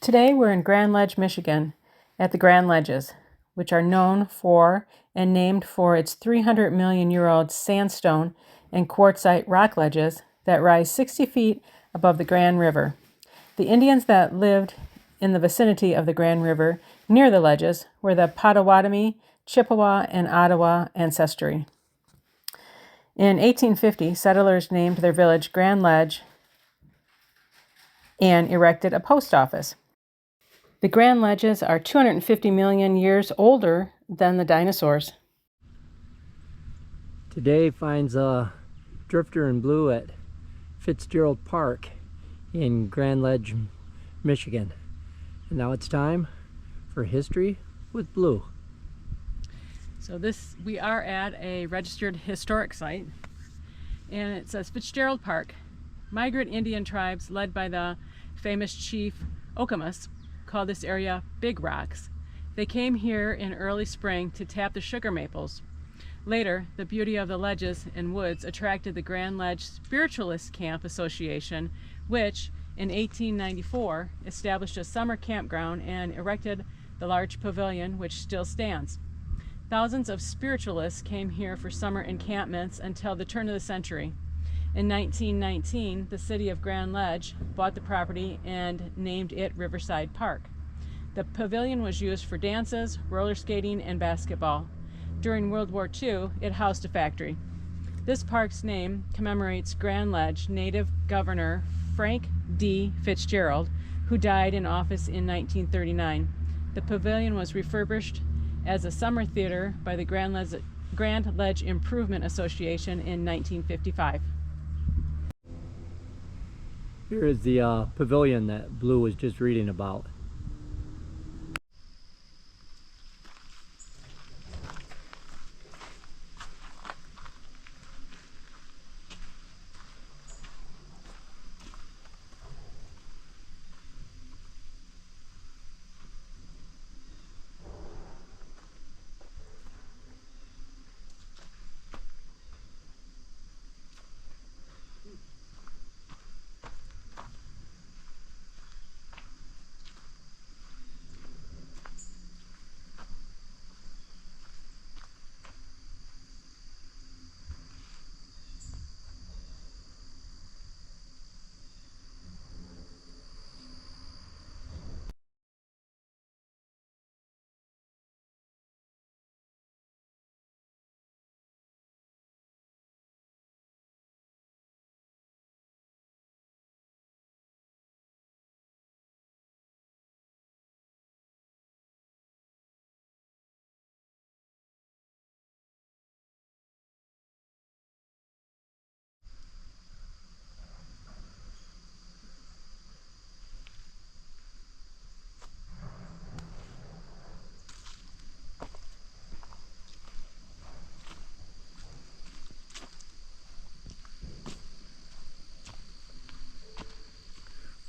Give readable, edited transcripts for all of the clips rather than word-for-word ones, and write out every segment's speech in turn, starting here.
Today we're in Grand Ledge, Michigan, at the Grand Ledges, which are known for and named for its 300-million-year-old sandstone and quartzite rock ledges that rise 60 feet above the Grand River. The Indians that lived in the vicinity of the Grand River near the ledges were the Potawatomi, Chippewa, and Ottawa ancestry. In 1850, settlers named their village Grand Ledge and erected a post office. The Grand Ledges are 250 million years older than the dinosaurs. Today finds a drifter in blue at Fitzgerald Park in Grand Ledge, Michigan. And now it's time for History with Blue. So we are at a registered historic site, and it says Fitzgerald Park. Migrant Indian tribes led by the famous chief Okamus called this area Big Rocks. They came here in early spring to tap the sugar maples. Later, the beauty of the ledges and woods attracted the Grand Ledge Spiritualist Camp Association, which in 1894 established a summer campground and erected the large pavilion which still stands. Thousands of spiritualists came here for summer encampments until the turn of the century. In 1919, the city of Grand Ledge bought the property and named it Riverside Park. The pavilion was used for dances, roller skating, and basketball. During World War II, it housed a factory. This park's name commemorates Grand Ledge native Governor Frank D. Fitzgerald, who died in office in 1939. The pavilion was refurbished as a summer theater by the Grand Ledge Improvement Association in 1955. Here is the pavilion that Blue was just reading about.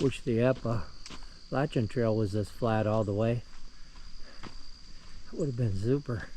Wish the Appalachian Trail was this flat all the way. It would have been super.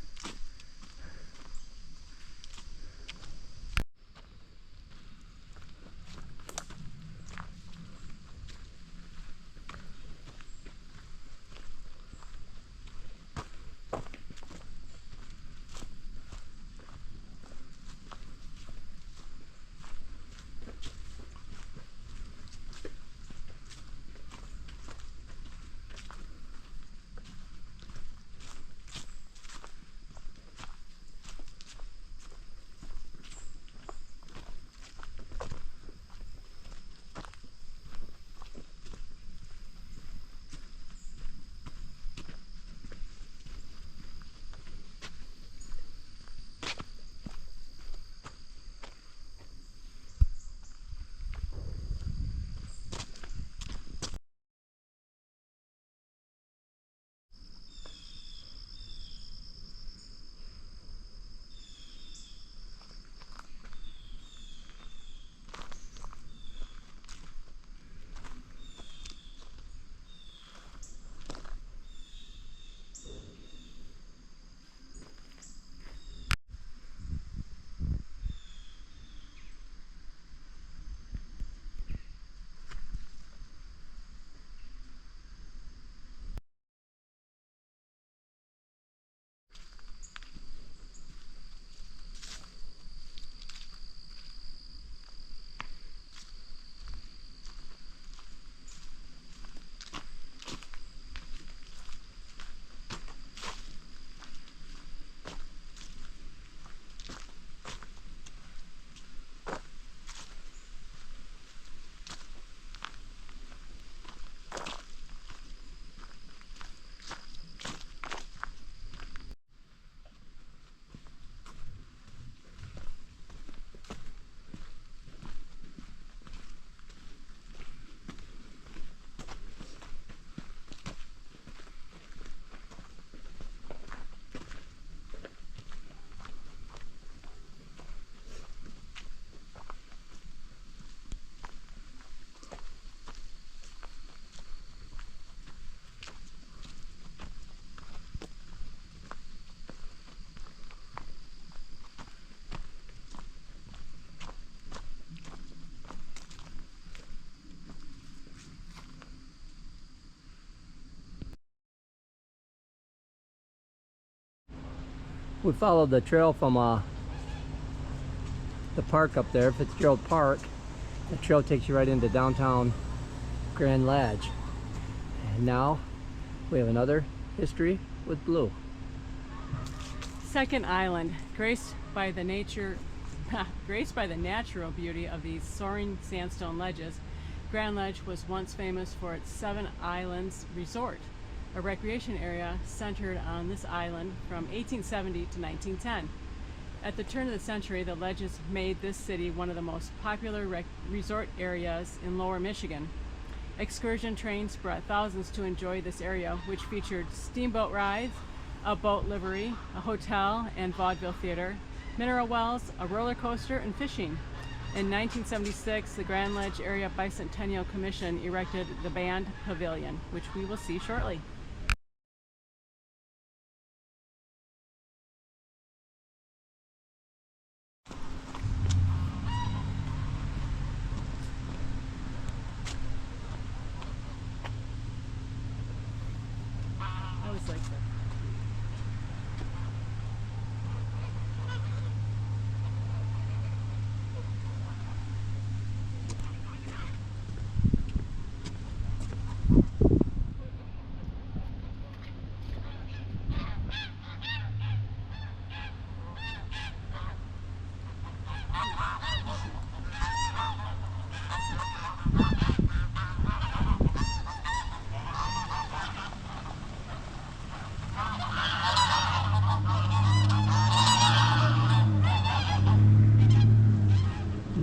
We followed the trail from the park up there, Fitzgerald Park. The trail takes you right into downtown Grand Ledge. And now we have another history with Blue. Second island, graced by the natural beauty of these soaring sandstone ledges, Grand Ledge was once famous for its Seven Islands Resort, a recreation area centered on this island from 1870 to 1910. At the turn of the century, the ledges made this city one of the most popular resort areas in Lower Michigan. Excursion trains brought thousands to enjoy this area, which featured steamboat rides, a boat livery, a hotel and vaudeville theater, mineral wells, a roller coaster, and fishing. In 1976, the Grand Ledge Area Bicentennial Commission erected the Band Pavilion, which we will see shortly. I was like that.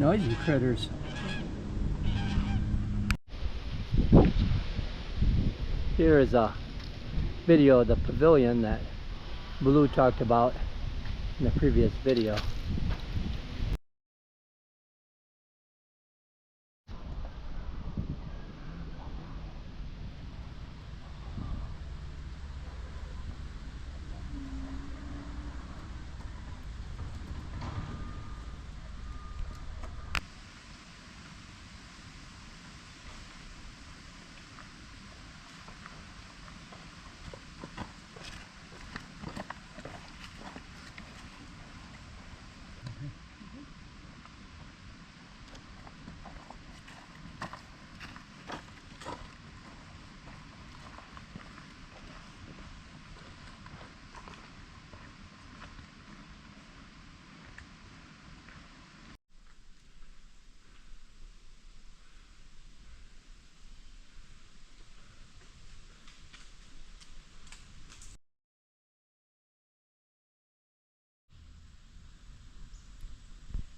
Noisy critters. Here is a video of the pavilion that Blue talked about in the previous video.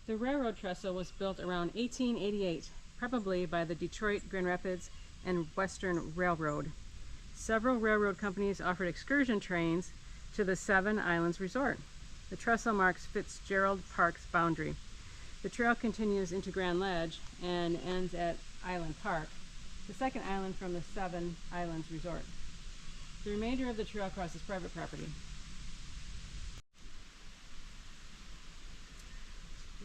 The railroad trestle was built around 1888, probably by the Detroit, Grand Rapids, and Western Railroad. Several railroad companies offered excursion trains to the Seven Islands Resort. The trestle marks Fitzgerald Park's boundary. The trail continues into Grand Ledge and ends at Island Park, the second island from the Seven Islands Resort. The remainder of the trail crosses private property.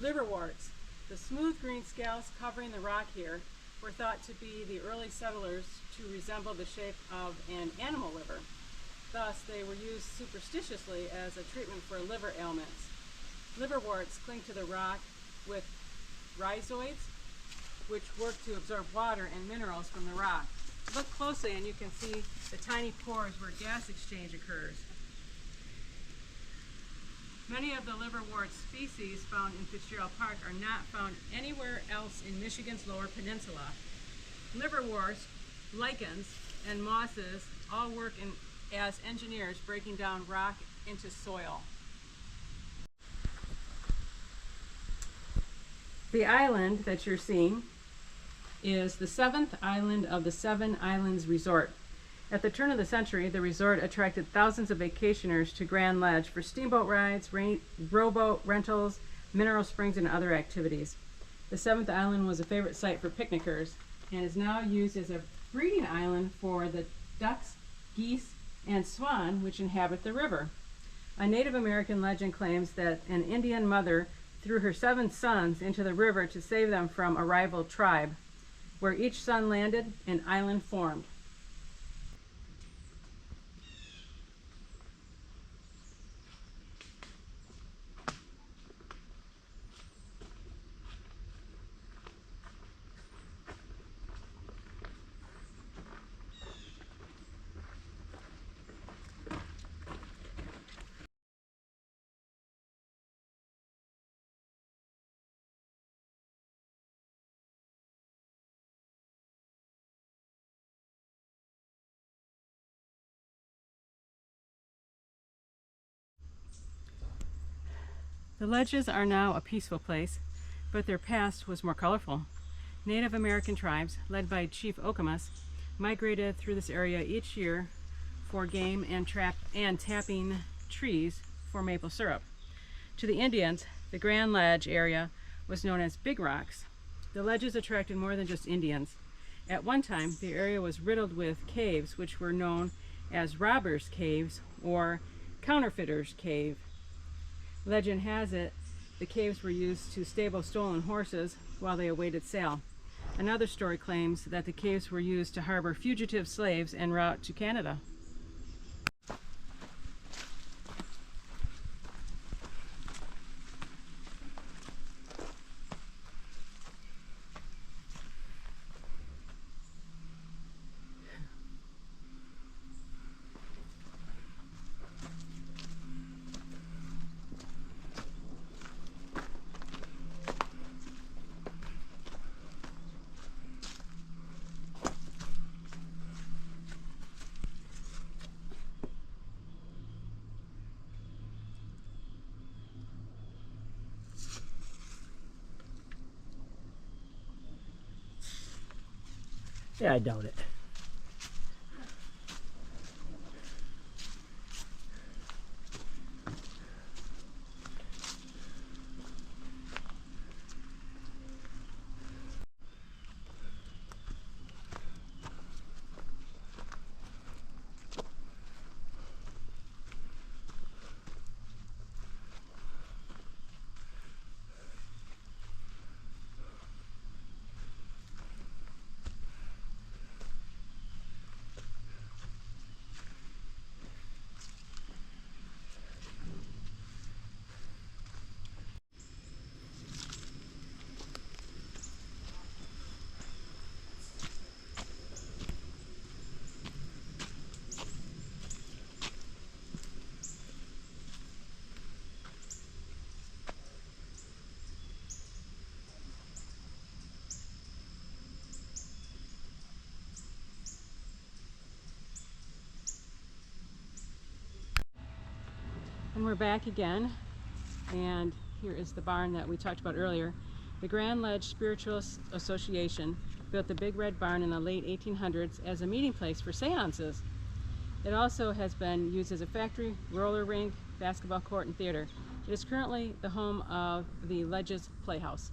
Liverworts. The smooth green scales covering the rock here were thought to be the early settlers to resemble the shape of an animal liver. Thus, they were used superstitiously as a treatment for liver ailments. Liverworts cling to the rock with rhizoids, which work to absorb water and minerals from the rock. Look closely and you can see the tiny pores where gas exchange occurs. Many of the liverwort species found in Fitzgerald Park are not found anywhere else in Michigan's Lower Peninsula. Liverworts, lichens, and mosses all work as engineers, breaking down rock into soil. The island that you're seeing is the seventh island of the Seven Islands Resort. At the turn of the century, the resort attracted thousands of vacationers to Grand Ledge for steamboat rides, rowboat rentals, mineral springs, and other activities. The seventh island was a favorite site for picnickers and is now used as a breeding island for the ducks, geese, and swan which inhabit the river. A Native American legend claims that an Indian mother threw her 7 sons into the river to save them from a rival tribe. Where each son landed, an island formed. The ledges are now a peaceful place, but their past was more colorful. Native American tribes, led by Chief Okamus, migrated through this area each year for game and tapping trees for maple syrup. To the Indians, the Grand Ledge area was known as Big Rocks. The ledges attracted more than just Indians. At one time, the area was riddled with caves, which were known as Robbers' Caves or Counterfeiters' Cave. Legend has it the caves were used to stable stolen horses while they awaited sale. Another story claims that the caves were used to harbor fugitive slaves en route to Canada. Yeah, I doubt it. And we're back again, and here is the barn that we talked about earlier. The Grand Ledge Spiritualist Association built the Big Red Barn in the late 1800s as a meeting place for seances. It also has been used as a factory, roller rink, basketball court, and theater. It is currently the home of the Ledges Playhouse.